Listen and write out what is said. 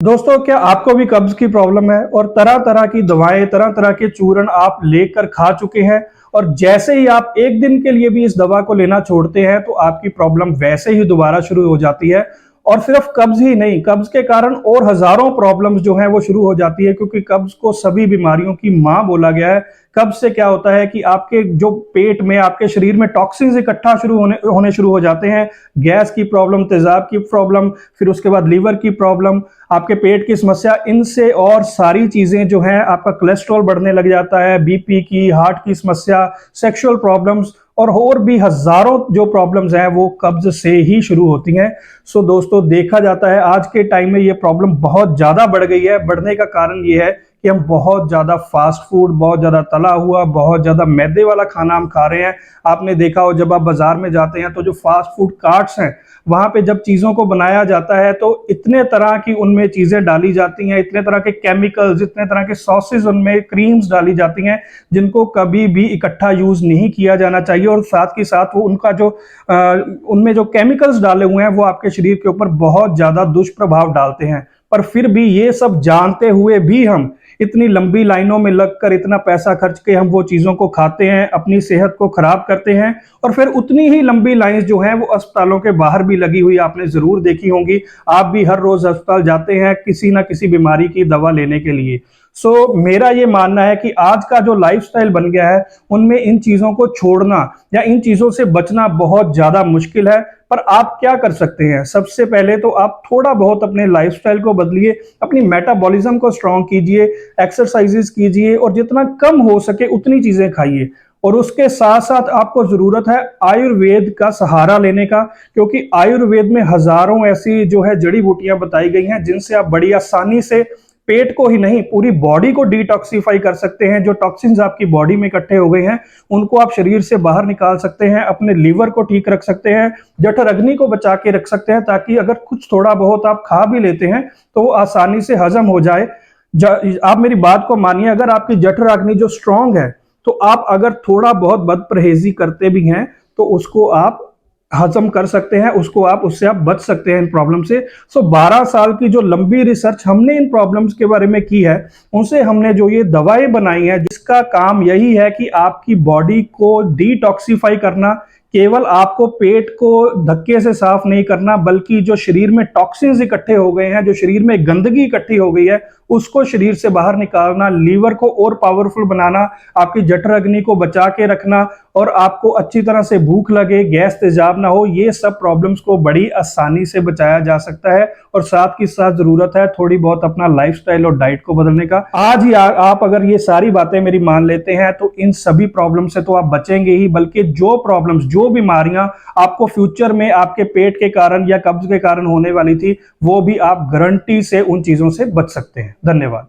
दोस्तों, क्या आपको भी कब्ज की प्रॉब्लम है और तरह तरह की दवाएं, तरह तरह के चूर्ण आप लेकर खा चुके हैं और जैसे ही आप एक दिन के लिए भी इस दवा को लेना छोड़ते हैं तो आपकी प्रॉब्लम वैसे ही दोबारा शुरू हो जाती है। और सिर्फ कब्ज ही नहीं, कब्ज के कारण और हजारों प्रॉब्लम्स जो हैं वो शुरू हो जाती है, क्योंकि कब्ज को सभी बीमारियों की मां बोला गया है। कब्ज से क्या होता है कि आपके जो पेट में, आपके शरीर में टॉक्सिन्स इकट्ठा शुरू होने शुरू हो जाते हैं। गैस की प्रॉब्लम, तेजाब की प्रॉब्लम, फिर उसके बाद लीवर की प्रॉब्लम, आपके पेट की समस्या, इनसे और सारी चीजें जो हैं, आपका कोलेस्ट्रॉल बढ़ने लग जाता है, बीपी की, हार्ट की समस्या, सेक्सुअल प्रॉब्लम्स और भी हजारों जो प्रॉब्लम्स हैं वो कब्ज से ही शुरू होती हैं। सो दोस्तों, देखा जाता है आज के टाइम में ये प्रॉब्लम बहुत ज्यादा बढ़ गई है। बढ़ने का कारण ये है कि हम बहुत ज्यादा फास्ट फूड, बहुत ज्यादा तला हुआ, बहुत ज्यादा मैदे वाला खाना हम खा रहे हैं। आपने देखा हो, जब आप बाजार में जाते हैं तो जो फास्ट फूड कार्ट्स हैं वहां पे जब चीजों को बनाया जाता है तो इतने तरह की उनमें चीजें डाली जाती हैं, इतने तरह के केमिकल्स, इतने तरह के सॉसेज, उनमें क्रीम्स डाली जाती हैं जिनको कभी भी इकट्ठा यूज नहीं किया जाना चाहिए। और साथ के साथ वो उनका जो उनमें जो केमिकल्स डाले हुए हैं वो आपके शरीर के ऊपर बहुत ज्यादा दुष्प्रभाव डालते हैं। पर फिर भी ये सब जानते हुए भी हम इतनी लंबी लाइनों में लगकर इतना पैसा खर्च के हम वो चीजों को खाते हैं, अपनी सेहत को खराब करते हैं। और फिर उतनी ही लंबी लाइंस जो हैं वो अस्पतालों के बाहर भी लगी हुई आपने जरूर देखी होंगी। आप भी हर रोज अस्पताल जाते हैं किसी ना किसी बीमारी की दवा लेने के लिए। मेरा ये मानना है कि आज का जो लाइफस्टाइल बन गया है उनमें इन चीजों को छोड़ना या इन चीजों से बचना बहुत ज्यादा मुश्किल है। पर आप क्या कर सकते हैं? सबसे पहले तो आप थोड़ा बहुत अपने लाइफस्टाइल को बदलिए, अपनी मेटाबॉलिज्म को स्ट्रांग कीजिए, एक्सरसाइजेस कीजिए और जितना कम हो सके उतनी चीजें खाइए। और उसके साथ साथ आपको जरूरत है आयुर्वेद का सहारा लेने का, क्योंकि आयुर्वेद में हजारों ऐसी जो है जड़ी बूटियां बताई गई हैं जिनसे आप बड़ी आसानी से पेट को ही नहीं, पूरी बॉडी को डिटॉक्सिफाई कर सकते हैं। जो टॉक्सिन्स आपकी बॉडी में इकट्ठे हो गए हैं उनको आप शरीर से बाहर निकाल सकते हैं, अपने लीवर को ठीक रख सकते हैं, जठर अग्नि को बचा के रख सकते हैं, ताकि अगर कुछ थोड़ा बहुत आप खा भी लेते हैं तो आसानी से हजम हो जाए। आप मेरी बात को मानिए, अगर आपकी जठर अग्नि जो स्ट्रांग है तो आप अगर थोड़ा बहुत बद परहेजी करते भी हैं तो उसको आप हजम कर सकते हैं, उससे आप बच सकते हैं इन प्रॉब्लम से। 12 साल की जो लंबी रिसर्च हमने इन प्रॉब्लम्स के बारे में की है, उनसे हमने जो ये दवाएं बनाई हैं जिसका काम यही है कि आपकी बॉडी को डिटॉक्सिफाई करना, केवल आपको पेट को धक्के से साफ नहीं करना बल्कि जो शरीर में टॉक्सिन्स इकट्ठे हो गए हैं, जो शरीर में गंदगी इकट्ठी हो गई है उसको शरीर से बाहर निकालना, लीवर को और पावरफुल बनाना, आपकी जठर अग्नि को बचा के रखना और आपको अच्छी तरह से भूख लगे, गैस तेजाब ना हो। ये सब प्रॉब्लम्स को बड़ी आसानी से बचाया जा सकता है। और साथ की साथ जरूरत है थोड़ी बहुत अपना लाइफस्टाइल और डाइट को बदलने का। आज ही आप अगर ये सारी बातें मेरी मान लेते हैं तो इन सभी प्रॉब्लम से तो आप बचेंगे ही, बल्कि जो प्रॉब्लम्स, जो बीमारियां आपको फ्यूचर में आपके पेट के कारण या कब्ज के कारण होने वाली थी वो भी आप गारंटी से उन चीजों से बच सकते हैं। धन्यवाद।